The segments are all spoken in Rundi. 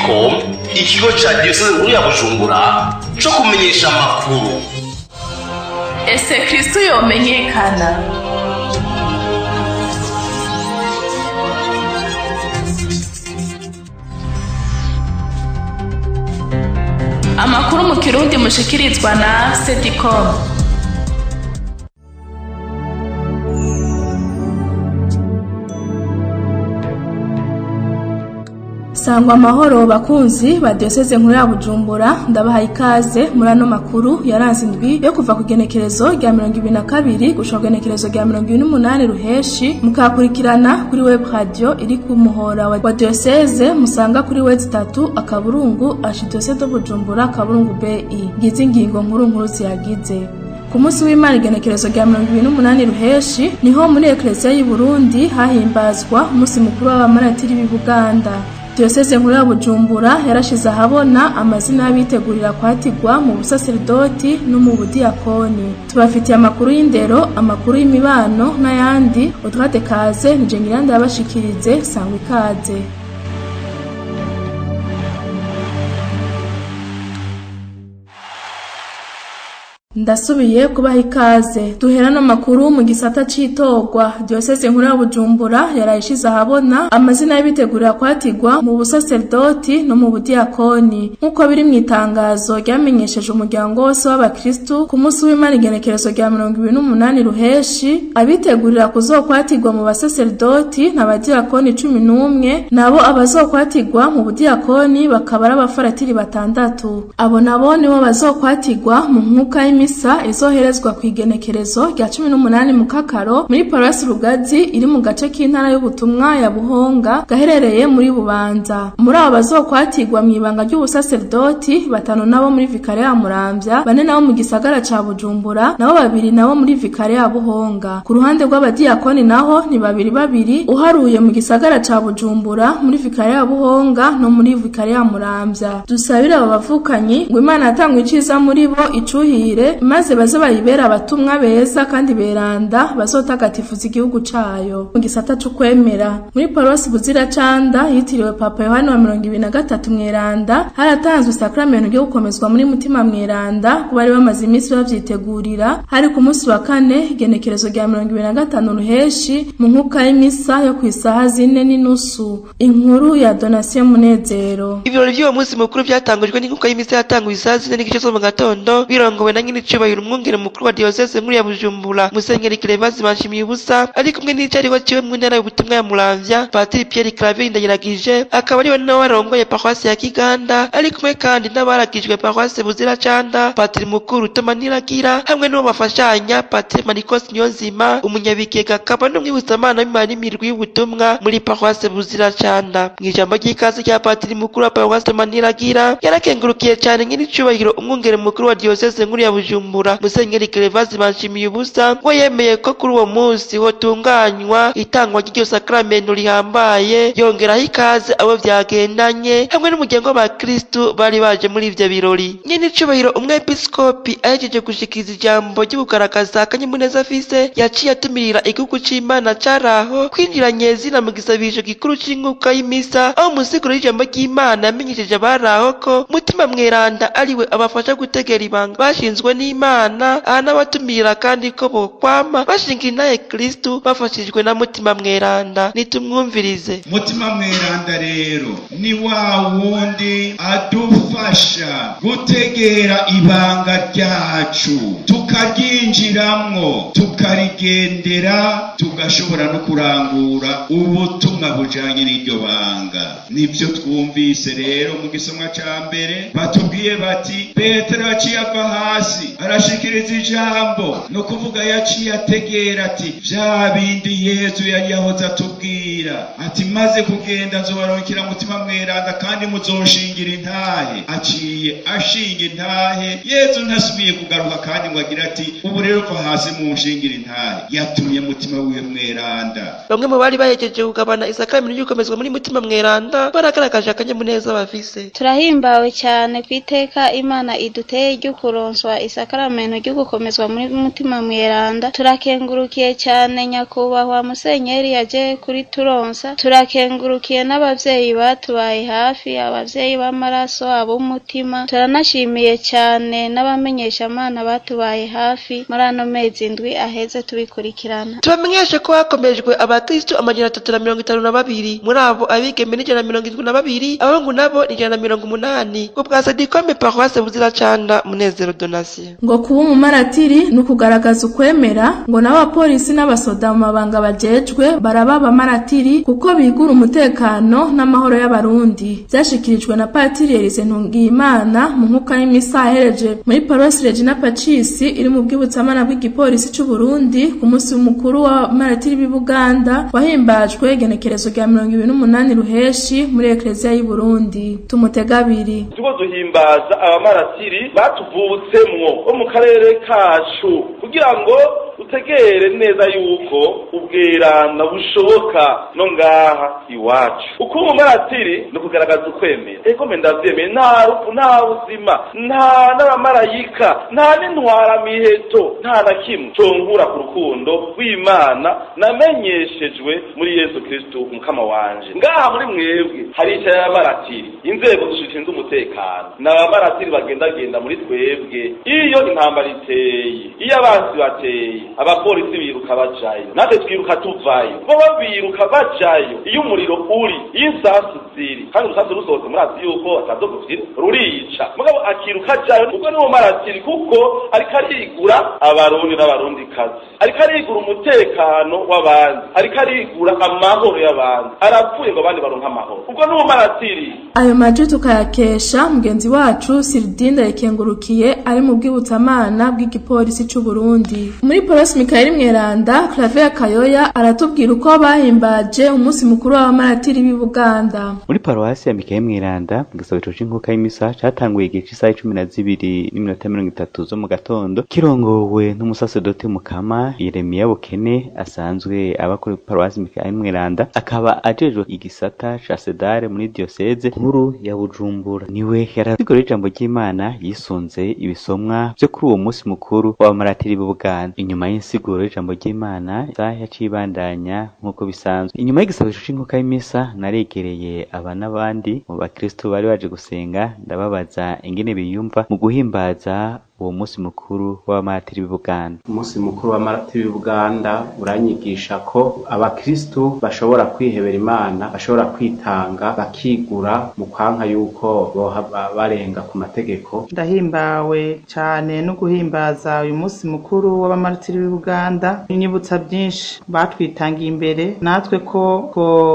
Sedicom, ikigo ca Diocese nkuru ya Bujumbura co kumenyesha amakuru. Ese Kristo yomenyekana? Amakuru mu Kirundi mushikirizwa na Sedicom. Sangwa amahoro bakunzi ba Diocese nkuru ya Bujumbura, ndabaha ikaze muri ano makuru yaranze indwi yo kuva ku genekerezo rya 22 gushika genekerezo rya 28 Ruheshi, mukakurikirana kuri web radio iri ku muhora wa Diocese, musanga kuri web 3 akaburungu Archidiocese de Bujumbura kaburungu BI. Gize ingingo nkuru ziyagize. Ku munsi w'Imana igenekerezo rya 28 Ruheshi niho muri Eklezia y'u Burundi hahimbazwa umunsi mukuru w'abamaratiri b'i Buganda. Diocese nkuru ya Bujumbura yarashize ahabona amazina y'abitegurira kwatigwa mu busaserdoti no mu budiyakoni. Tubafitiye amakuru y'indero, amakuru y'imibano n'ayandi. Utwate kaze nije ngiranda yabashikirize, sangwa ikaze. Ndasubiye kubaha ikaze. Duhera no makuru mu gisata citogwa. Diocese nkuru ya Bujumbura yarayishize ahabona amazina y'abitegurira kwatigwa mu busaserdoti no mu budiyakoni, nkuko biri mu itangazo ryamenyesheje umuryango wose w'abakristu ku munsi w'Imana igenekerezo rya 28 Ruheshi. Abitegurira kuzokwatigwa mu basaserdoti n'abadiyakoni 11, nabo abazokwatigwa mu budiyakoni bakaba ari abafaratiri 6. Abo nabo nibo bazokwatigwa mu nkuka y'imisa izoherezwa ku igenekerezo rya 18 mu Kakaro muri Paroisse Rugazi iri mu gace k'intara y'ubutumwa ya Buhonga gaherereye muri Bubanza. Muri abo bazokwatigwa mu ibanga ry'ubusaserdoti 5 nabo muri Vikare ya Muramvya, 4 nabo mu gisagara ca Bujumbura, nabo 2 nabo muri Vikare ya Buhonga. Ku ruhande rw'abadiyakoni naho ni 2 uharuye mu gisagara ca Bujumbura, muri Vikare ya Buhonga no muri Vikare ya Muramvya. Dusabira aba bavukanyi ngo Imana yatangwe iciza muri bo icuhire, maze baze bayibera abatumwa beza kandi beranda bazotagatifuza igihugu cayo. Mu gisata cyo kwemera muri Paroisse Buziracanda yitiriwe Papa Yohani wa 23 Mweranda haratanzwe sakramento ryo gukomezwa muri mutima mweranda ku bari bamaze iminsi bavyitegurira. Hari ku munsi wa 4 genekerezo rya 25 Ruheshi mu nkuka y'imisa yo kwisaha 4:30. Inkuru ya Donatien Munezero. Ibirori by'uwo munsi mukuru byatangujwe n'inkuka y'imisa yatanguye isaha 4:30 zo mu gatondo birongowe na nyir'icubahiro umwungere mukuru wa Diocese nkuru ya Bujumbura Musenyeri Clevazi Banshimiye ubusa, ari kumwe n'icari waciwe mu ntara y'ubutumwa ya Muramvya Patiri Pierre Claver Ndayiragije, akaba ari we nawe warongoye Paroisse ya Kiganda, ari kumwe kandi n'abaragijwe Paroisse Buziracanda Patiri Mukuru Tomaniragira hamwe n'uwo bafashanya Patiri Marcos Nyonzima umunyabikega, akaba n'umwibutsamana w'imana imirwi y'ubutumwa muri Paroisse Buziracanda. Mu ijambo ry'ikaze rya Patiri Mukuru wa Paroisse Tomaniragira yarakengurukiye cyane nyir'icubahiro umwungere mukuru wa Diocese nkuru ya Bujumbura Musenyeri Clevazi Banshimiye ubusa, ngo yemeye ko kuri uwo munsi hotunganywa itangwa ry'iryo sakramento rihambaye, yongeraho ikaze abo vyagendanye hamwe n'umuryango w'abakristu bari baje muri ivyo birori. Nyir'icubahiro umwepiskopi ahejeje gushikiriza ijambo ryo kugaragaza akanyamuneza afise, yaciye atumirira igihugu c'Imana caraho kwinjira nyezina mu gisabisho gikuru c'inkuka y'imisa, aho umusiguro w'ijambo ry'Imana yamenyesheje abaraho ko mutima mweranda ariwe abafasha gutegera ibanga bashinzwe n'Imana, n'abatumira kandi ko bokwama bashingira intahe Kristu bafashijwe na mutima mweranda. Nitumwumvirize. Mutima mweranda rero ni wa wundi adufasha gutegera ibanga ryacu, tukaryinjiramwo, tukarigendera, tugashobora no kurangura ubutumwa bujanye n'iryo banga. Nivyo twumvise rero mu gisomwa ca mbere batubwiye bati Petero yaciye ava hasi arashikiriza ijambo, no kuvuga yaciye ategera ati vya bindi Yesu yari yahoze atubwira ati maze kugenda nzobaronkera mutima mweranda kandi muzoshingira intahe. Aciye ashinga intahe, Yesu ntasubiye kugaruka kandi ngo agira ati ubu rero va hasi mu nshingira intahe. Yatumye mutima wiwe mweranda. Bamwe mu bari bahejeje kugabana isakramento ry'ukomezwa muri mutima mweranda baragaragaje akanyamuneza bafise. Turahimbawe cyane kwiteka Imana iduteye ryo kuronswa isakramento ryo gukomezwa muri mutima mweranda. Turakengurukiye cyane nyakubahwa Musenyeri yaje kuri kuturonsa. Turakengurukiye n'abavyeyi batubaye hafi, abavyeyi b'amaraso, ab'umutima. Turanashimiye cyane n'abamenyeshamana batubaye hafi muri ano mezi indwi aheze tubikurikirana. Tubamenyeshe ko hakomejwe abakristo 352, muri abo abigeme 172, abahungu nabo 180. Ku bwa Sadikome Paroisse Buziracanda Munezero Donatien. Ngo kuba umumaratiri ni ukugaragaza ukwemera, ngo n'abapolisi n'abasoda mu mabanga bajejwe barababa maratiri kuko bigura umutekano n'amahoro y'abarundi. Byashikirijwe na Patiri Elise Ntungiyimana mu nkuka y'imisa ahereje muri Paroisse Regina Pacis iri mu bwibutsamana bw'igipolisi c'u Burundi ku munsi mukuru wa maratiri b'i Buganda wahimbajwe igenekerezo rya 28 Ruheshi muri Eklezia y'u Burundi. Tumutega abiri. Tuko duhimbaza abamaratiri batuvutsemwo bo mu karere kacu kugira ngo utegere neza yuko ubwerana bushoboka no ngaha iwacu. Uko umumaratiri no kugaragaza ukwemera. Ego mendavyemeye nta rupfu nta buzima nta n'abamarayika nta n'intwara miheto nta na kimwe conkura ku rukundo rw'Imana namenyeshejwe muri Yesu Kristo umukama wanje. Ngaha muri mwebwe hari icyaye abamaratiri inzego zishinzwe umutekano n'abamaratiri bagendagenda muri twebwe iyo intambara iteye iyo abansi bateye abapolisi biruka bajayo natwe twiruka tuvayo bo biruka bajayo iyo umuriro uri insasu ziri kandi umusasu rusohotse murazi yuko atazokuvira rurica mugabo akiruka jayo ubwo niwo maratiri kuko ariko arigura abarundi n'abarundi kazi ariko arigura umutekano w'abandi ariko arigura amahoro y'abandi arapfuye ngo abandi baronka amahoro ubwo niwo maratiri. Ayo maji tukayakesha mugenzi wacu Sirdinda Yekengurukiye ari mu bwibutsamana bw'igipolisi c'u Burundi. Muri Paroisse Mikaeli Mweranda Claver Kayoya aratubwira uko bahimbaje umunsi mukuru w'abamaratiri b'i Buganda. Muri Paroisse ya Mikaeli Mweranda igisabisho c'inkuka y'imisa catanguye igihe c'isaha 12:30 zo mu gatondo kirongowe n'umusasedote Mukama Yeremiya Bukene asanzwe abakuru Paroisse Mikaeli Mweranda akaba ajejwe igisata ca sedare muri diocese nkuru ya Bujumbura. Niwe yarasigura ijambo ry'Imana yisunze ibisomwa byo kuri uwo munsi mukuru w'abamaratiri b'i Buganda. Inyuma y'insiguro y'ijambo ry'Imana yacibandanya nk'uko bisanzwe. Inyuma y'igisabisho c'inkuka y'imisa naregereye aba n'abandi mu bakristo bari baje gusenga ndababaza ingene biyumva mu guhimbaza uwo munsi mukuru w'abamaratiri b'i Buganda. Umunsi mukuru w'abamaratiri b'i Buganda uranyigisha ko abakristo bashobora kwihebera Imana, bashobora kwitanga bakigura mu kwanka yuko barenga ku mategeko. Ndahimbawe cyane no guhimbaza uyu munsi mukuru w'abamaratiri b'i Buganda. Inyibutsa byinshi batwitangiye imbere natwe ko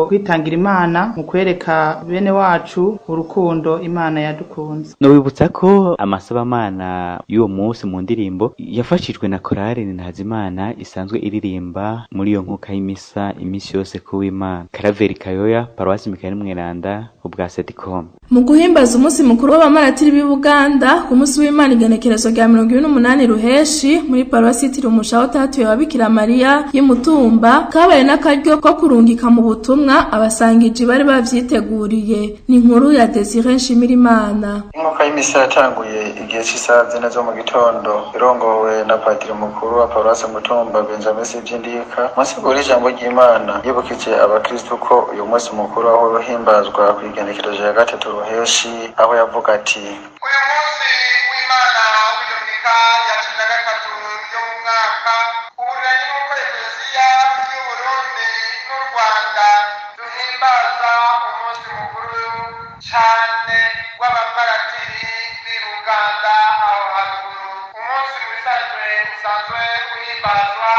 kwitangira Imana mu kwereka bene wacu urukundo Imana yadukunze. No wibutsa ko amasabamana y'uwo munsi mu ndirimbo yafashijwe na korali Ntazimana isanzwe iririmba muri iyo nkuka y'imisa imisi yose kuw'Imana. Claver Kayoya Paroisse Mikaeli Mweranda ubwa Sadikome. Mu guhimbaza umunsi mukuru w'abamaratiri b'i Buganda ku munsi w'Imana igenekerezo rya 28 Ruheshi muri Paroisse yitiriwe Umushaho Tatuye wa Bikira Mariya y'Umutumba kabaye n'akaryo ko kurungika mu butumwa abasangiji bari bavyiteguriye. Ni inkuru ya Desire Nshimirimana. Inkuka y'imisa yatanguye igihe cy'isaha 4 zo mu gitondo irongowe na Padiri mukuru wa Paroisse Mutumba Benjamin Sijindika. Munsi kuri ijambo ry'Imana yibukije abakristo ko uyu munsi mukuru aho uhimbazwa ku igenekerezo ya 3 Ruheshi aho yavuga ati uyu munsi w'Imana w'Dominika ya 13 yo mu mwaka uburanye n'uko Eklezia y'u Burundi n'u Rwanda duhimbaza umunsi mukuru cyane w'abamaratiri b'i Buganda aho haruguru. Umunsi usanzwe uhimbazwa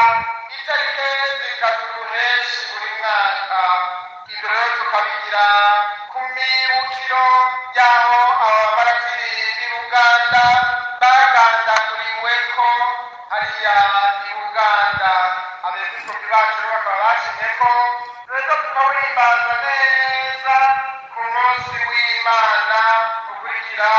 itariki 3 Ruheshi buri mwaka. Ibyo rero tukabigira ku mibukiro y'aho abamaratiri b'i Buganda bagandaguriweko hariya i Buganda. Abepiskopi bacu bakaba bashimyeko rero tukawuhimbaza neza ku munsi w'Imana ukurikira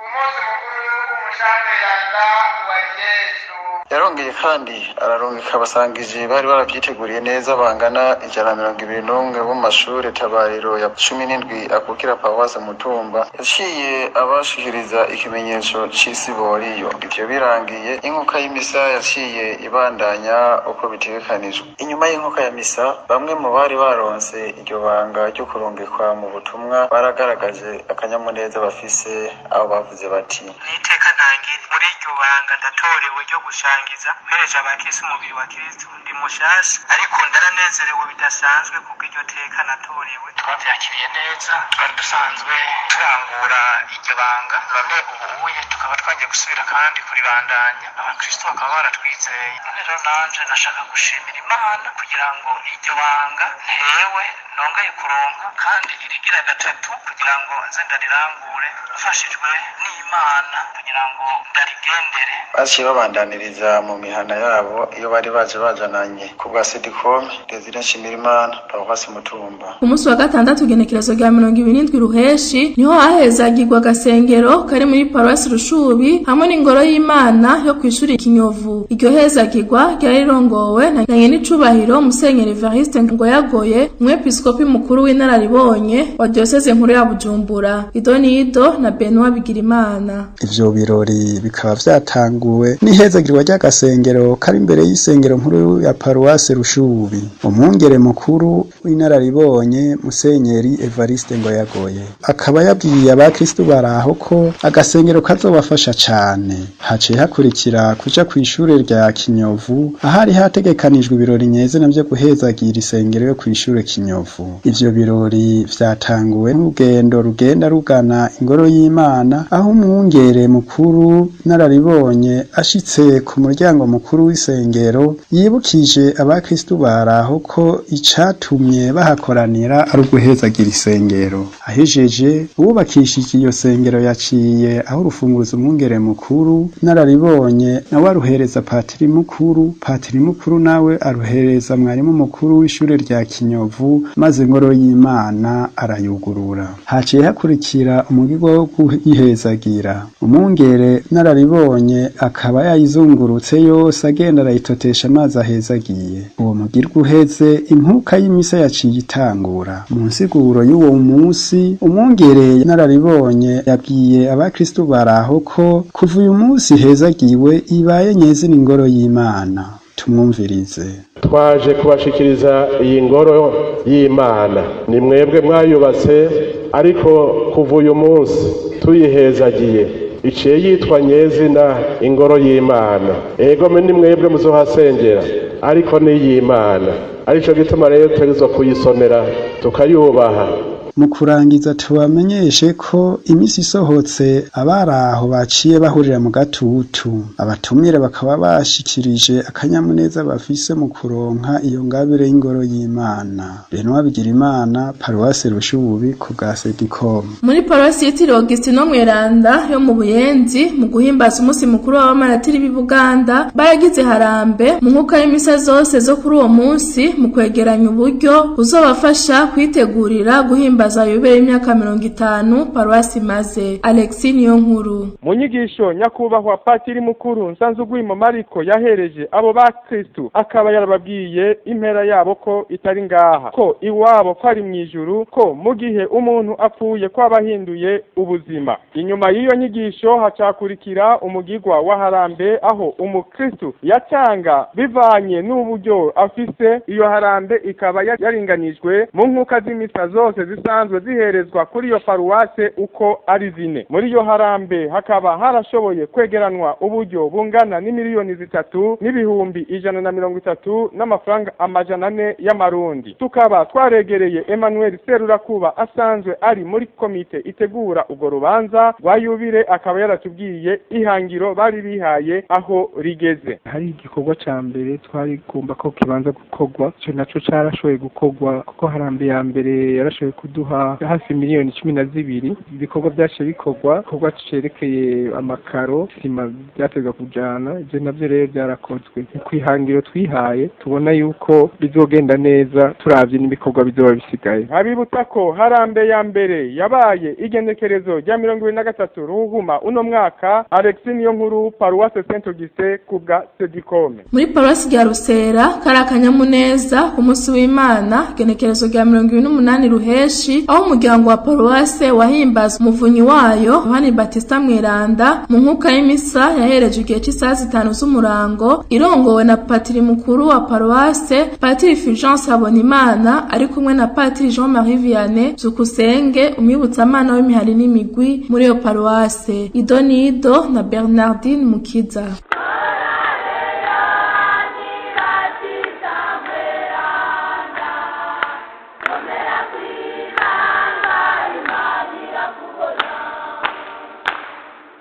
umunsi mukuru w'umushamiranda wa Yesu. yarongeye kandi ararungika abasangije bari baravyiteguriye neza bangana 121 bo mu mashure tabariro ya 17 akukira paruwase Mutumba, yaciye abashikiriza ikimenyetso c'isiboriyo. Ivyo birangiye inkuka y'imisa yaciye ibandanya uko bitegekanijwe. Inyuma y'inkuka ya misa, bamwe mu bari baronse iryo banga ryo kurungikwa mu butumwa baragaragaje akanyamuneza bafise, aho bavuze bati: niteka ntange muri iryo banga ndatorewe ryo gushangiza mpereje abakristo umubiri wa Kristo, ndi mushasha ariko ndaranezerewe bidasanzwe kuko iryo teka natorewe. Twavyakiriye neza, twari dusanzwe turangura iryo banga, none ubuye tukaba twagiye gusubira kandi kuribandanya, abakristo bakaba baratwizeye. Rero nanje nashaka gushimira Imana kugira ngo iryo banga ntewe nongeye kuronka kandi irigira gatatu kugira ngo nze ndarirangure mfashijwe n'Imana kugira ngo ndarigendere. Baciye babandaniriza mu mihana yabo iyo bari baje bajananye ku bwa Sedikome Desire Nshimirimana paruwasi Mutumba. Ku munsi wa gatandatu igenekerezo rya 27 Ruheshi niho hahezagirwa agasengero kari muri paruwasi Rushubi hamwe n'ingoro y'Imana yo kwishuri Kinyovu. Iryo hezagirwa ryari rirongowe na nyenicubahiro Musenyeri Evariste Ngoyagoye, umwepiskopi mukuru w'inararibonye wa diocese nkuru ya Bujumbura, Idonido na Benoit Bigirimana. Ivyo birori bikaba vyatanguwe n'ihezagirwa ry'agasengero kari imbere y'isengero nkuru ya paruwase Rushubi. Umwungere mukuru w'inararibonye Musenyeri Evariste Ngoyagoye akaba yabwiye abakristo baraho ko agasengero kazobafasha cane. Haciye hakurikira kuja kw'ishure rya Kinyovu ahari hategekanijwe ibirori nyeze navyo guhezagira isengero yo kw'ishure Kinyovu. Ivyo birori vyatanguwe n'urugendo rugenda rugana ingoro y'Imana, aho umwungere mukuru nararibonye ashitse ku muryango mukuru w'isengero yibukije abakristo baraho ko icatumye bahakoranira ari uguhezagira isengero. Ahejeje uwubakishije iyo sengero yaciye aho urufunguzo umwungere mukuru nararibonye nawe aruhereza patiri mukuru nawe aruhereza mwarimu mukuru w'ishure rya Kinyovu, maze ingoro y'Imana arayugurura. Haciye hakurikira umugirwa wo kuyihezagira. Umwungere nararibonye akaba yayizungurutse yose agenda arayitotesha amazi ahezagiye. Uwo mugirwa uheze inkuka y'imisa yaciye itangura. Mu nsiguro y'uwo munsi umwungere nararibonye yabwiye abakristo baraho ko kuva uyu munsi hezagiwe ibaye nyeze n'ingoro y'Imana. Tumwumvirize. Twaje kubashikiriza iyi ngoro y'Imana, ni mwebwe mwayubatse, ariko kuva uyu munsi tuyihezagiye iciye yitwa nyezina ingoro y'Imana. Ego ni mwebwe muzohasengera, ariko ni y'Imana. Arico gituma rero tutegerezwa kuyisomera tukayubaha. Mu kurangiza tubamenyeshe ko imisi isohotse abaraho baciye bahurira mu gatutu. Abatumire bakaba bashikirije akanyamuneza bafise mu kuronka iyo ngabire y'ingoro y'Imana. Benoit Bigirimana, paruwase Rushubi ku bwa Sedikome. Muri paruwasi yitiriwe Augustino Mweranda yo mu Buyenzi, mu guhimbaza umunsi mukuru w'abamaratiri b'i Buganda, baragize harambe mu nkuka y'imisa zose zo kuri uwo munsi mu kwegeranya uburyo buzobafasha kwitegurira guhimbaza yubere imyaka 50 paruwasi maze. Alexis Niyonkuru. Mu nyigisho nyakubahwa patiri mukuru Nsanzugwimo Mariko yahereje abo ba Kristo, akaba yarababwiye impera yabo ko itari ngaha, ko iwabo kwari mwijuru, ko mu gihe umuntu apfuye ko abahinduye ubuzima. Inyuma y'iyo nyigisho hacakurikira umugirwa wa harambe, aho umukristo yatanga bivanye n'uburyo afise. Iyo harambe ikaba yaringanijwe mu nkuka z'imisa zose zisanzwe ziherezwa kuri iyo paruwase uko ari zine. Muri iyo harambe hakaba harashoboye kwegeranwa uburyo bungana n'imiliyoni 3,130 n'amafaranga 400 y'amarundi. Tukaba twaregereye Emmanuel Serurakuba asanzwe ari muri komite itegura ubwo rubanza rwa yubire, akaba yaratubwiye ihangiro bari bihaye aho rigeze. Hari igikorwa ca mbere twari kumva ko kibanza gukorwa, cyo naco carashoboye gukorwa kuko harambe ya mbere yarashoboye kuduha baduha hafi miliyoni 12. Ibikorwa byacu bikorwa igikorwa cerekeye amakaro sima byatezwa kujana je navyo rero byarakozwe kwihangiro twihaye tubona yuko bizogenda neza turavye n'ibikorwa bizoba bisigaye. Abibutsa ko harambe ya mbere yabaye igenekerezo rya 23 Ruhuma uno mwaka Alexis Niyonkuru Paroisse Saint Augustin kubwa Sedikome. Muri Paroisse ya Rusera karakanyamuneza ku munsi w'Imana igenekerezo rya 28 Ruheshi aho umuryango wa Paroisse wahimbaza umuvunyi wayo Yohani Batista Mweranda mu nkuka y'imisa yahereje igihe cy'isaha 5 z'umurango irongowe na patiri mukuru wa Paroisse Patiri Fulgence Habonimana ari kumwe na Patiri Jean-Marie Vianney Zukusenge umwibutsamana w'imihari n'imigwi muri iyo Paroisse. Idonido na Bernardine Mukiza.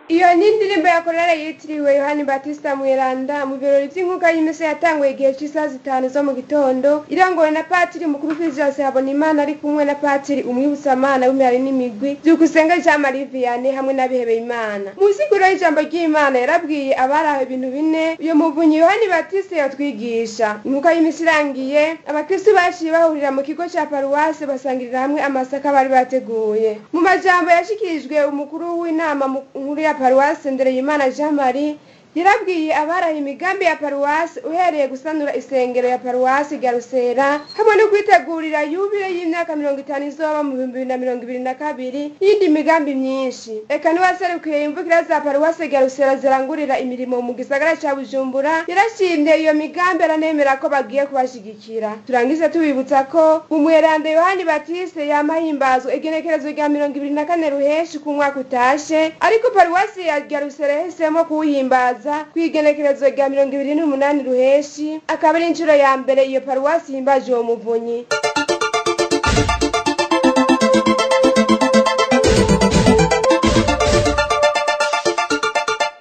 Iyo ni indirimbo ya korale yitiriwe Yohani Batista Mweranda mu birori by'inkuka y'imisa yatanguye igihe cy'isaha 5 zo mu gitondo irangowe na Patiri mukuru Fulgence Habonimana ari kumwe na Patiri umwibutsamana w'imihari n'imigwi Byukusenga Jean-Marie Vianney hamwe n'abihebeye Imana. Mu nsiguro y'ijambo ry'Imana yarabwiye abaraho ibintu bine uyo muvunyi Yohani Batista yatwigisha. Inkuka y'imisa irangiye abakristo baciye bahurira mu kigo cya Paroisse basangirira hamwe amasaka bari bateguye. Mu majambo yashikirijwe umukuru w'inama nkuru ya Paroisse Ndereyimana Jean-Marie yarabwiye abaraho imigambi ya Paroisse uhereye gusanura isengero ya Paroisse ya Rusera hamwe no kwitegurira yubile y'imyaka 50 izoba mu 2022 yindi migambi myinshi. Eka niwaserukiye imvukira za Paroisse ya Rusera zirangurira imirimo mu gisagara ca Bujumbura yarashimye iyo migambi aranemera ko bagiye kubashigikira. Turangize tubibutsa ko umweranda Yohani Batiste yamahimbazwa igenekerezo rya 24 Ruheshi ku mwaka utashe ariko Paroisse ya Rusera yahisemo kuwuhimbaza kwigenekerezo rya 28 Ruheshi akaba ari inshuro ya mbere iyo Paroisse himbaje uwo muvunyi.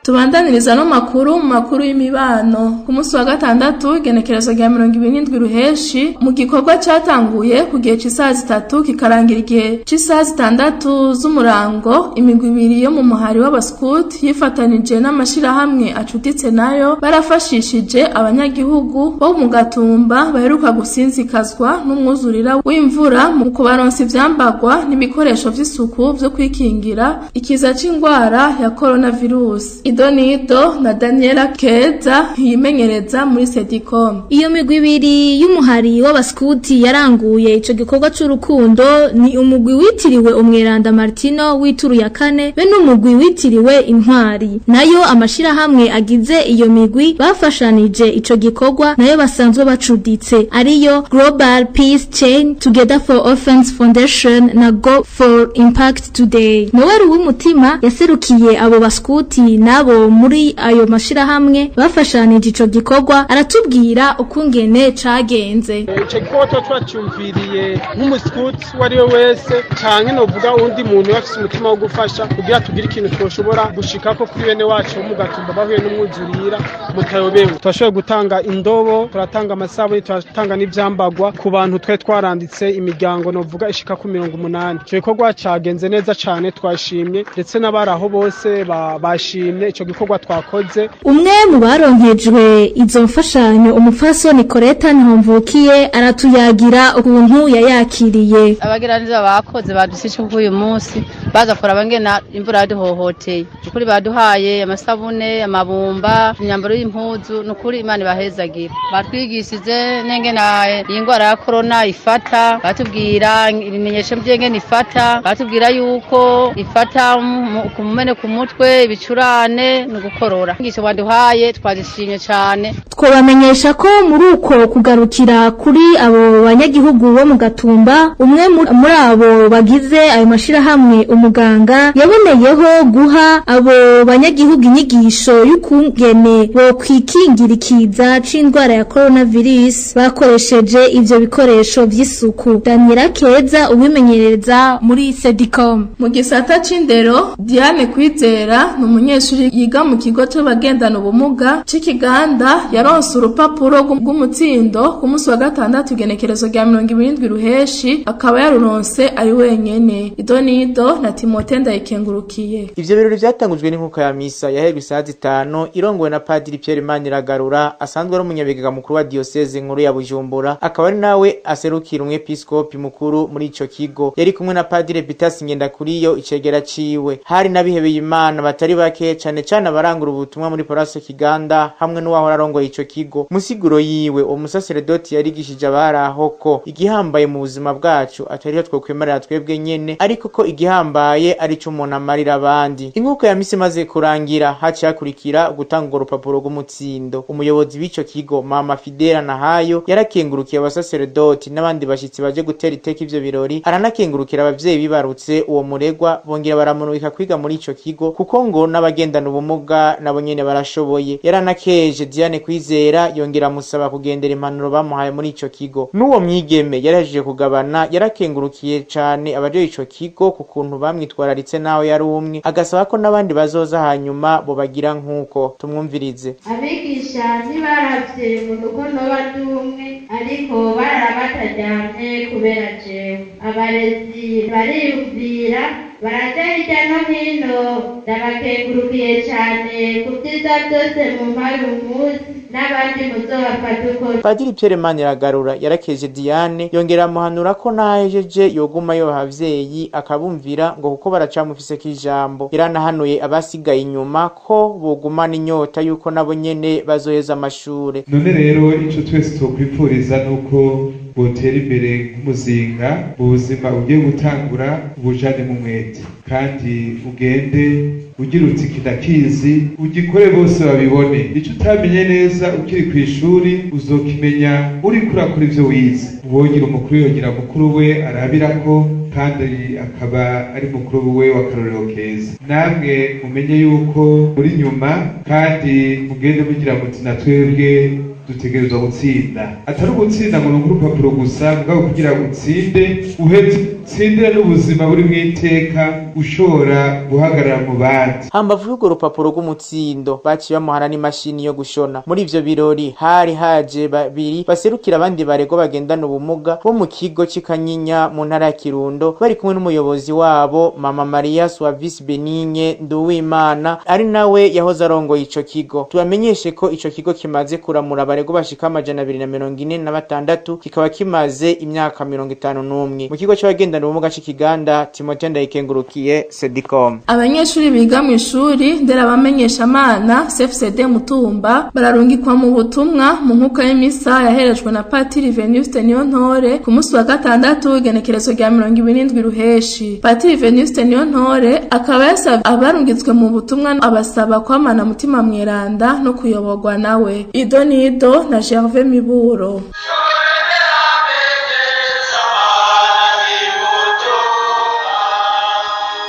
Tubandaniriza no makuru y'imibano ku munsi wa gatandatu igenekerezo rya 27 Ruheshi mu gikorwa cyatanguye ku gihe cy'isaha 3 kikarangira igihe cy'isaha 6 z'umurango imigwi ibiri yo mu muhari w'abascout yifatanije n'amashirahamwe acuditse nayo barafashishije abanyagihugu bo mu Gatumba baheruka gusinzikazwa n'umwuzurira w'imvura mu kubaronsa ivyambagwa n'ibikoresho vy'isuku byo kwikingira ikiza c'ingwara ya coronavirus. Idonido na Daniela Keza yimenyereza muri Sedicom. Iyo migwi ibiri y'umuhari w'abaskuti yaranguye ico gikorwa c'urukundo ni umugwi witiriwe umweranda Martino w'ituru ya 4 be n'umugwi witiriwe intwari. Nayo amashirahamwe agize iyo migwi bafashanije ico gikorwa nayo basanzwe bacuditse ariyo Global Peace Chain, Together for Orphans Foundation na Go for Impact Today. Noel w'umutima yaserukiye abo baskuti nabo muri ayo mashirahamwe bafashanije ico gikorwa aratubwira ukungene cagenze. Ico gikorwa twacumviriye nk'umuskuti wari wese canke novuga undi muntu afise umutima wo gufasha kugira tugire ikintu twoshobora gushikako kuri bene wacu mu Gatumba bahuye n'umwuzurira mutayobewe. Twashoboye gutanga indobo, turatanga amasabuni, turatanga n'ivyambagwa ku bantu twe twaranditse imiryango novuga ishika ku 180. Ico gikorwa cagenze neza cane twashimye ndetse n'abaraho bose bashimye ico gikorwa twakoze. Umwe mu baronkejwe izo mfashanyo umufasoni Nicoleta Ntomvukiye aratuyagira ukuntu yayakiriye. Abagiranira bakoze badusishe ku uyu munsi baza kora bangena imvura yaduhohoteye ukuri baduhaye amasabune amabumba imyambaro y'impuzu nukuri Imana bahezagira batwigishije nengena ingwara ya corona ifata batubwira ibimenyesho by'engene ifata batubwira yuko ifata ku mumene ku mutwe ibicurane no gukorora ngisho baduhaye twazishimye cyane. Twabamenyesha ko muri uko kugarukira kuri abo banyagihugu bo mu Gatumba umwe muri abo bagize ayo mashirahamwe umuganga yaboneyeho guha abo banyagihugu inyigisho y'ukungene bo kwikingirikiza c'indwara ya coronavirus bakoresheje ivyo bikoresho vy'isuku. Daniela Keza ubimenyereza muri Sedicom. Mu gisata c'indero Diane Kwizera n'umunyeshuri yiga mu kigo c'abagendana ubumuga c'Ikiganda yaronse urupapuro rw'umutsindo ku munsi wa gatandatu igenekerezo rya 27 Ruheshi akaba yaruronse ari wenyene. Idonido na Timote Ndayikengurukiye. Ivyo birori vyatangujwe n'inkuka ya misa yaherwe isaha 5 irongowe na Padiri Pierre Maniragarura asanzwe ari umunyabigega mukuru wa diocese nkuru ya Bujumbura, akaba ari nawe aserukira umwepiskopi mukuru muri ico kigo. Yari kumwe na Padiri Bitas Ngendakuriyo icegera ciwe. Hari nabihebeye Imana batari bake cane cane abarangura ubutumwa muri Paroisse Kiganda hamwe n'uwahora arongoye ico kigo. Musiguro yiwe umusaseredoti yarigishije abaraho ko igihambaye mu buzima bwacu atariho twokwemerera twebwe nyene, ariko ko igihambaye ari cyo umuntu amarira abandi. Inkuka ya misi maze kurangira haci hakurikira gutanga urupapuro rw'umutsindo. Umuyobozi w'ico kigo Mama Fidela Nahayo yarakengurukiye abasaseredoti n'abandi bashitsi baje gutera iteka ivyo birori, aranakengurukira abavyeyi bibarutse uwo muregwa bongera baramurika kwiga muri ico kigo kuko ngo n'abagendana ubumuga nabo nyene barashoboye. Yaranakeje Diane Kwizera yongera musaba kugendera impanuro bamuhaye muri ico kigo. N'uwo mwigeme yarajije kugabana yarakengurukiye cane abaje ico kigo ku kuntu bamwitwararitse naho yari umwe, agasaba ko n'abandi bazoza hanyuma bo bagira nkuko. Tumwumvirize. Abigisha ntibaravye mu rugo n'abadumwe ariko bararabatajyanye kubera jewe. Abarezi bariyumvira baraja hirya no hino, ndabakengurukiye cane ku vyiza byose mu mpari umunsi n'abandi muzobafata uko. Padiri Pierre Maniragarura yarakeje Diane yongera amuhanura ko nahejeje yoguma yo abavyeyi akabumvira ngo kuko baracamufise kijambo. Yaranahanuye abasigaye inyuma ko bogumana inyota yuko nabo nyene bazoheza amashure. None rero ico twese twokwipfuriza nuko botera imbere nk'umuzinga ubuzima ugiye gutangura ubujane mu mwete, kandi ugende ugira uti kidakizi ugikore bose babibone. Ico utamenye neza ukiri kw'ishuri uzokimenya uri kurakora ivyo wize. Uwogira umukuru yogira mukuru we arabirako kandi akaba ari mukuru we w'akarorero keza. Namwe mumenye yuko muri nyuma kandi mugende mugira muti na twebwe dutegerezwa gutsinda. Atari ugutsinda ngo nuko urupapuro gusa, mugabo kugira utsinde utsindira n'ubuzima buri mw'iteka ushobora guhagarara mu bandi. Hambavu y'urwo rupapuro rw'umutsindo baciye bamuhana n'imashini yo gushona. Muri ivyo birori hari haje babiri baserukira abandi barego bagendana ubumuga bo mu kigo c'Ikanyinya mu ntara ya Kirundo, bari kumwe n'umuyobozi wabo Mama Maria Suavis Benigne Nduwimana ari nawe yahoze arongoye ico kigo. Tubamenyeshe ko ico kigo kimaze kuramura abarego bashika 246 kikaba kimaze imyaka 51. Mu kigo c'abagendana ubumuga c'Ikiganda, Timote Ndayikengurukiye, Sedicom. Abanyeshuri biga mu ishuri ndera bamenyeshamana CFCD Mutumba bararungikwa mu butumwa mu nkuka y'imisa yaherejwe na Patiri Venuste Niyontore ku munsi wa gatandatu igenekerezo rya 27 Ruheshi. Patiri Venuste Niyontore akaba yasavye abarungitswe mu butumwa abasaba kwamana mutima mweranda no kuyoborwa nawe. Idonido na Gervais Miburo.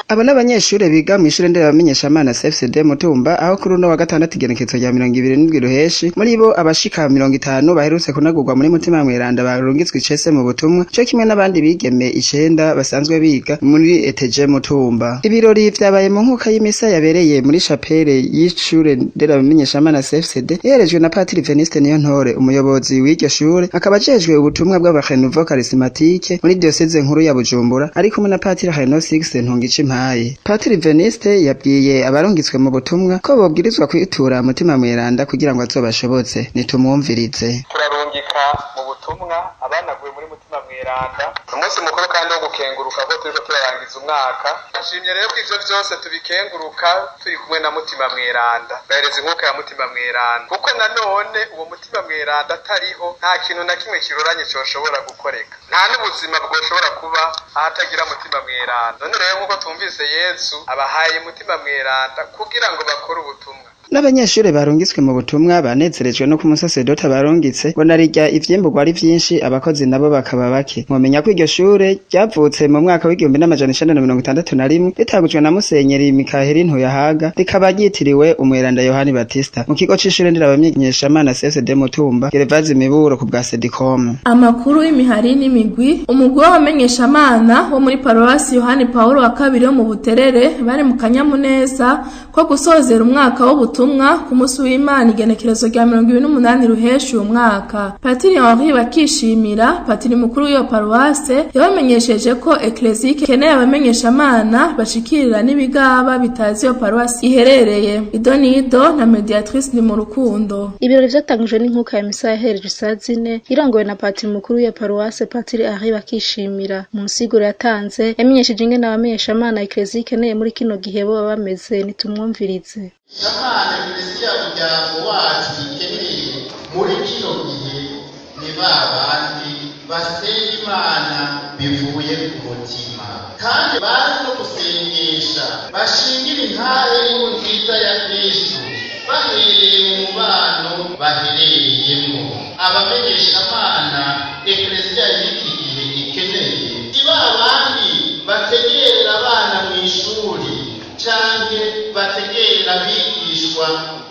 Aba n'abanyeshure biga mu ishure ndera bamenyeshamana CFCD Mutumba aho kuri uno wa gatandatu igenekerezo rya 27 Ruheshi. Muri bo abashika 50 baherutse kunagurwa muri mutima mweranda barungitswe icese mu butumwa, cyo kimwe n'abandi bigeme 9 basanzwe biga muri ETG Mutumba. Ibirori vyabaye mu nkuka y'imisa yabereye muri chapelle y'ishure ndera bamenyeshamana CFCD yerejwe na Patiri Venuste Niyontore, umuyobozi w'iryo shure akaba ajejwe ubutumwa bw'abarenuvo charismatique muri diocese nkuru ya Bujumbura, ari kumwe na Patiri Heno 6 Ntungicimpa. Patiri Venuste yabwiye abarungitswe mu butumwa ko bobwirizwa kwitura mutima mweranda kugira ngo azobashobotse. Nitumwumvirize. Turarungika mu butumwa abanaguye muri mutima mweranda umunsi mukuru kandi wo gukenguruka ko turiko turarangiza umwaka. Nshimye rero ko ivyo vyose tubikenguruka turi kumwe na mutima mweranda, bahereza inkuka ya mutima mweranda, kuko nanone uwo mutima mweranda atariho nta kintu na kimwe kiroranye coshobora gukoreka, nta n'ubuzima bwoshobora kuba ahatagira mutima mweranda. None rero nkuko tumvise Yesu abahaye mutima mweranda kugira ngo bakore ubutumwa. N'abanyeshure barungitswe mu butumwa banezerejwe no kumusasedota barungitse ngo narirya ivyimburwa ari vyinshi abakozi nabo bakaba bake. Mwomenya ko iryo shure ryavutse mu mwaka w'1961 ritagujwe na Musenyeri Mikaheli Ntuyahaga, rikaba ryitiriwe Umweranda Yohani Batista mu kigo c'ishure ndera ndabamenyeshamana CSD Mutumba Gerevazi Miburo ku bwa Sedicom. Amakuru y'imihari n'imigwi umugwi w'abamenyeshamana wo muri Paruwasi Yohani Paulo wa kabiri wo mu Buterere bari mu kanyamuneza ko gusozera umwaka w'ubutumwa ku munsi w'Imana igenekerezo rya 28 Ruheshi umwaka. Patiri Henri Bakishimira patiri mukuru w'iyo paruwase yabamenyesheje ko Ecclesie keneye abamenyeshamana bashikirira n'ibigaba bitazi iyo paruwasi iherereye. Idonido na mediatrice ni mu rukundo. Ibirori vyatangujwe n'inkuka ya misa yahereje saa 4 irongowe na patiri mukuru w'iyo paruwase patiri Henri Bakishimira. Mu nsiguro yatanze yamenyesheje ingene abamenyeshamana Ecclesie keneye muri kino gihe bo bameze nitumwumvirize. Shamana Ecclesia umuryango wacu ikeneye muri kino gihe ni babandi basenga Imana bivuye ku mutima kandi bazi no gusengesha bashingira intare y'ubwiza ya Kristo bahereye mu mubano baherereyemo. Abamenyeshamana Ecclesia y'iki gihe ikeneye si babandi bategerera abana mu ishuri canke bategerera abigishwa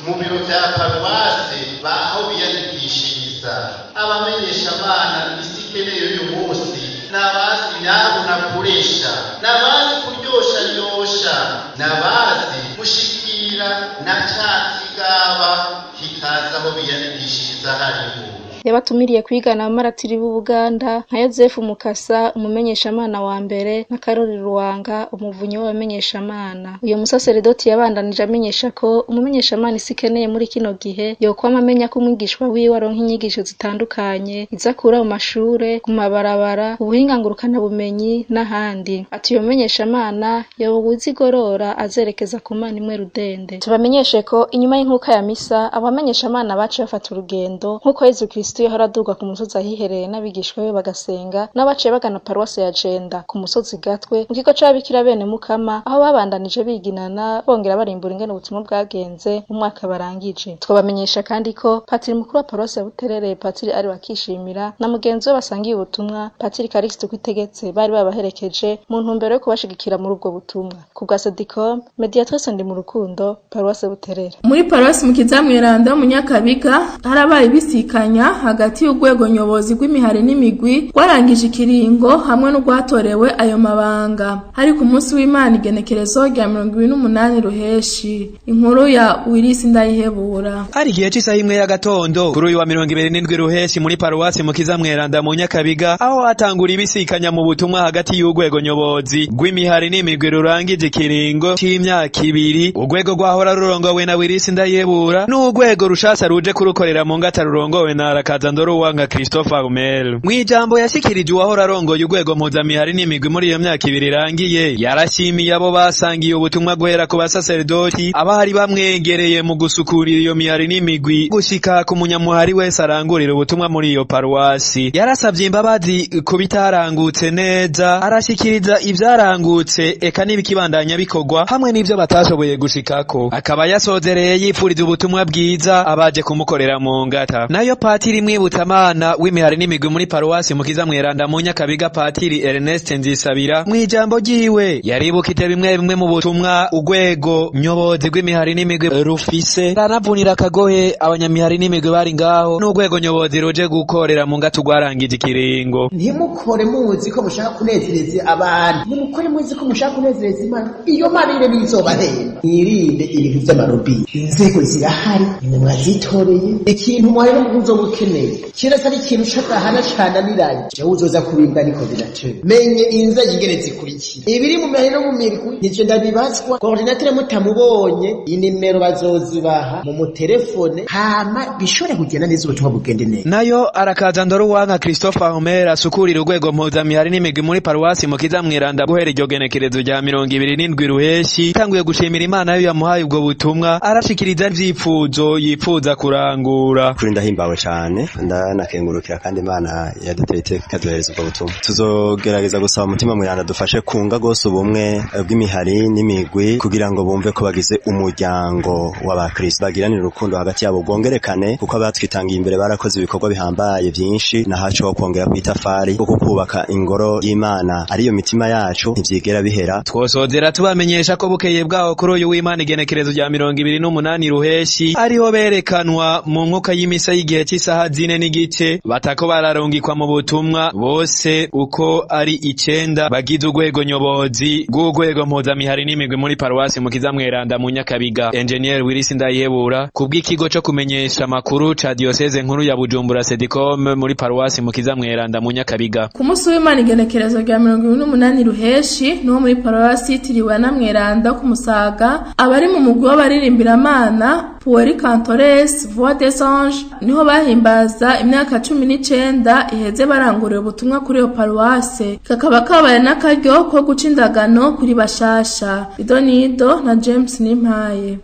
mu biro vya paruwase baho biyandikishiriza. Abamenyeshamana isi ikeneye uyu munsi n'abazi nyabo na kuresha, n'abazi kuryoshanyosha, n'abazi gushikira na ca kigaba kikaza aho biyandikishiriza hariho. Yabatumiriye kwigana amaratiri b'Ubuganda nka Yozefu Mukasa umumenyeshamana wa mbere na Karoli Ruwanga umuvunyi w'abamenyeshamana. Uyo musaseredoti yabandanije amenyesha ko umumenyeshamana isikeneye muri kino gihe yokwama amenya ko umwigishwa wiwe aronka inyigisho zitandukanye izakura mu mashure, ku mabarabara, ubuhinga ngurukana bumenyi n'ahandi. Ati uyo mumenyeshamana yobuzi gorora azerekeza ku Mana imwe rudende. Tubamenyeshe ko inyuma y'inkuka ya misa abamenyeshamana baciye bafata urugendo nkuko Yesu Kristo yahora aduga ku musozi ahihereye n'abigishwa be bagasenga n'abaciye bagana paruwasi ya Jenda ku musozi Gatwe mu kigo c'ababikira bene Mukama aho babandanije biginana bongera barimbura ingene ubutumwa bwagenze mu mwaka barangije. Twabamenyesha kandi ko patiri mukuru wa paruwasi ya Buterere patiri ari Bakishimira na mugenzi we basangiye ubutumwa patiri Karikisi kwitegetse bari babaherekeje mu ntumbero yo kubashigikira muri ubwo butumwa. Ku bwa Sedicom mediatrice ndi mu rukundo paruwasi Buterere. Muri paruwasi Mukizamweranda mu Nyakabiga harabaye bisikanya hagati y'urwego nyobozi rw'imihari n'imigwi rwarangije ikiringo hamwe no gwatorewe ayo mabanga. Hari ku munsi w'Imana igenekerezo rya 28 Ruheshi. Inkuru ya Willis Ndayihebura. Hari gihe cy'isaha imwe ya gatondo kuri uyu wa 27 Ruheshi muri paruwasi Mukizamweranda mu Nyakabiga aho hatangura ibisikanya mu butumwa hagati y'urwego nyobozi rw'imihari n'imigwi rurangije ikiringo c'imyaka 2 urwego rwahora rurongowe na Willis Ndayihebura n'urwego rushasa ruje kurukorera mu ngata rurongowe na Arakazandoro wanga Christopher Umel. Mwijambo yashikirije uwahora arongoye urwego mpuzamihari n'imigwi muri iyo myaka 2 irangiye yarashimiye abo basangiye ubutumwa guhera ku basaserdoti abahari bamwegereye mu gusukurira iyo mihari n'imigwi gushika ku munyamuhari wese arangurira ubutumwa muri iyo paruwasi. Yarasavye imbabazi ku bitarangutse neza arashikiriza ivyarangutse eka n'ibikibandanya bikorwa hamwe n'ivyo batashoboye gushikako. Akaba yasozereye yifuriza ubutumwa bwiza abaje kumukorera mu ngata. Nayo patiri Mwibutamana w'imihari n'imigwi muri paruwasi Mukizamweranda mu Nyakabiga patiri Ernest Nzisabira mwijambo ryiwe yaribukije bimwe mu butumwa urwego nyobozi rw'imihari n'imigwi rufise ranavunira akagohe abanyamihari n'imigwi bari ngaho n'urwego nyobozi ruje gukorera mu ngata rwarangije ikiringo. Ntimukore muzi ko mushaka kunezereza abantu, nimukore muzi ko mushaka kunezereza Imana, iyo marire bizobahenda. Irinde ibintu vy'amarobi, inzego zirahari nimwazitoreye ikintu mwari muzo gukeneye kirasa ari ikintu cy'agahana cananiranye jewe uzoza kubimba niko birace menye inzego ingene zikurikira ibiri mu mihari no mu mirwi nico ndabibazwa coordinateur mutamubonye inimero bazozibaha mu mutelefone hama bishore kugenda neza ubutumwa bugende neza. Nayo Arakazandoro wanga Christopher Umel asukurira urwego mpuzamihari n'imigwi muri paruwasi Mukizamweranda guhera iryo genekerezo rya 27 Ruheshi tanguye gushimira Imana yo yamuhaye ubwo butumwa arashikiriza ivyifuzo yifuza kurangura. Kuri ndahimbawe cyane cane ndanakengurukira kandi Imana yaduteye iteka ikaduhereza ubwo butumwa. Tuzogerageza gusaba umutima mweranda dufashe kunga gose ubumwe bw'imihari n'imigwi kugira ngo bumve ko bagize umuryango w'abakristo bagiranira urukundo hagati yabo bwongerekane kuko abatwitangiye imbere barakoze ibikorwa bihambaye byinshi nahaco kongera kwitafari kuko kubaka ingoro y'Imana ariyo mitima yacu ntivyigera bihera. Twosozera tubamenyesha ko bukeye bwaho kuri uyu w'Imana igenekerezo rya 28 Ruheshi ariho berekanwa mu nkuka y'imisa y'igihe cy'isaha 4 n'igice batako bararungikwa mu butumwa bose uko ari 9 bagize urwego nyobozi rw'urwego mpuzamihari n'imigwi muri paruwasi Mukiza Mweranda mu Nyakabiga. Engineer Willis Ndayebura kubw'ikigo cyo kumenyesha amakuru ca diocese nkuru ya Bujumbura Sedicom muri paruwasi Mukiza Mweranda mu Nyakabiga. Ku munsi w'Imana igenekerezo rya 28 Ruheshi no muri paruwasi yitiriwe na Mweranda ku Musaga abari mu mugwi w'abaririmbiramana Pueri Cantores Voix des Anges niho bahimbaza imyaka 19 iheze baranguriye ubutumwa kuri iyo paruwase kakaba kabaye n'akaryo ko guca indagano kuri bashasha. Idonido na James Nimpaye.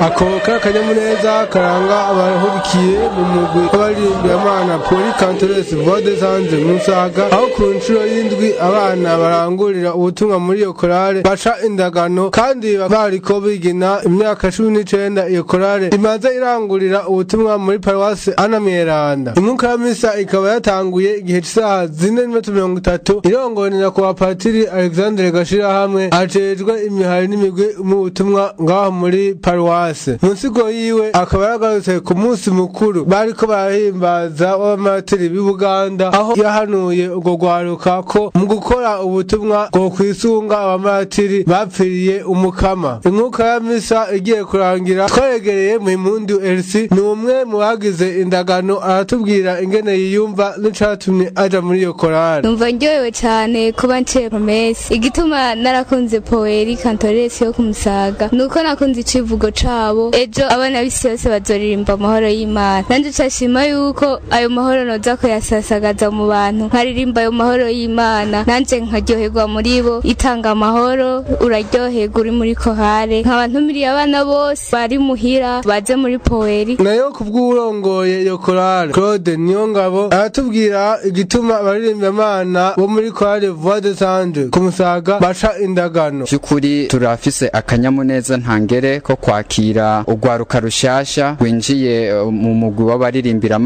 Ako kanyamuneza karanga abahugikiye mu mugwi w'abaririmbira Pueri Cantores Voix des Anges Musaga aho ku nshuro y'indwi abana barangurira ubutumwa muri iyo korale baca indagano kandi bariko bigina imyaka 19 iyo korale imaze irangurira ubutumwa muri paruwase Ana Mweranda. Inkuka ya misa ikaba yatanguye igihe cy'isaha 4:30 irongoranira ku bapatiri Alexandre Gashira hamwe ajejwe imihari n'imigwi mu butumwa ngaho muri paruwase. Munsigo yiwe akaba yagarutse ku munsi mukuru bariko barahimbaza w'amatiri b'Ubuganda aho yahanuye ubwo gwaruka ko mu gukora ubutumwa bwo kwisunga abamatiri bapfiriye umukama. Inkuka ya misa igiye kurangira twaregereye mu Impundu Elsie ni umwe mu bagize indagano aratubwira ingene yiyumva n'icatumye aja muri iyo korali. Numva ndyohewe cyane kuba nciye promesse igituma narakunze Pueri Cantores yo kumusaga nuko nakunze icivugo cabo ejo abana b'isi yose bazoririmba amahoro y'Imana nanje cashima yuko ayo mahoro noza ko yasasagaza mu bantu nkaririmba ayo mahoro y'Imana nanje nkaryoherwa muri bo itanga amahoro uraryoherwa uri muri kohare nk'abantu miri abana bose bari muhira baje muri Pueri. Nayo kubw'urongoye iyo korali Claude Niyongabo aratubwira igituma abaririmbira bo muri korali Voix des Anges ku Musaga baca indagano. Byukuri turafise akanyamuneza ntangere ko kwakira ugwaruka rushasha winjiye mu mugwi w'abaririmbira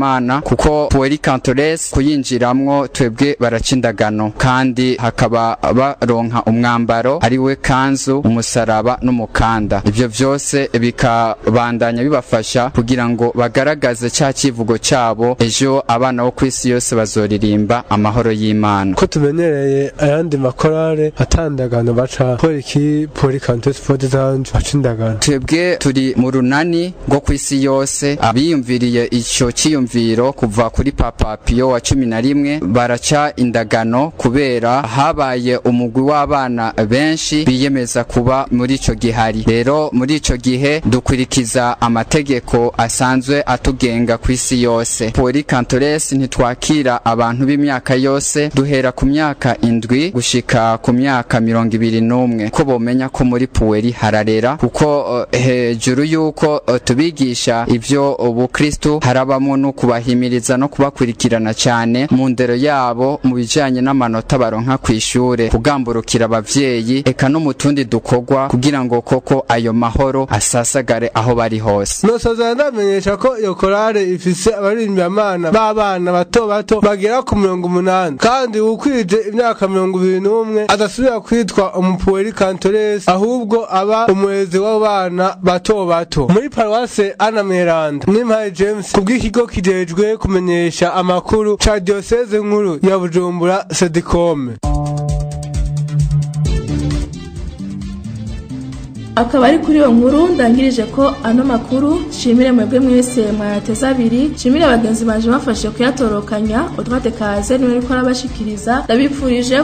kuko Pueri Cantores kuyinjiramwo twebwe baracindagano kandi hakaba baronka umwambaro ari we kanzu umusaraba n'umukanda. Ivyo vyose bikabandanya bibafasha kugira ngo bagaragaze ca kivugo cabo ejo abana bo kwisi yose bazoririmba amahoro y'Imana. Ko tumenyereye ayandi makorale atandagano baca Pueri Cantores Voix des Anges bacindagano. Twebwe turi mu runani rwo kwisi yose abiyumviriye ico ciyumviro kuva kuri Papa Pio wa 11 baraca indagano kubera habaye umugwi w'abana benshi biyemeza kuba muri ico gihari. Rero muri ico gihe dukurikiza amategeko asanzwe atugenga kwisi yose. Pueri Cantores ntitwakira abantu b'imyaka yose duhera ku myaka 7 gushika ku myaka 21 ko bomenya ko muri Pueri hararera kuko hejuru yuko tubigisha ivyo ubukristo harabamo no kubahimiriza no kubakurikirana cyane mu ndero yabo mu bijanye n'amanota baronka kwishure kugamburukira abavyeyi eka no mutundi dukogwa kugira ngo koko ayo mahoro asasagare aho bari hose. Nosaza ndamenyesha ko iyo korale ifise abaririmbira b'abana bato bato bagera ku 80 kandi ukwije imyaka 21 adasubira kwitwa umupueri Cantores ahubwo aba umurezi w'abana bato bato muri paruwase Ana Mweranda. Nimpaye James kubw'ikigo kijejwe kumenyesha amakuru ca diocese nkuru ya Bujumbura Sedicom. Akaba ari kuri iyo nkuru ndangirije ko ano makuru shimire mwebwe mwese mwateza abiri shimire abagenzi banje bafashe kuyatorokanya utwate kaze niwe ariko arabashikiriza ndabipfurije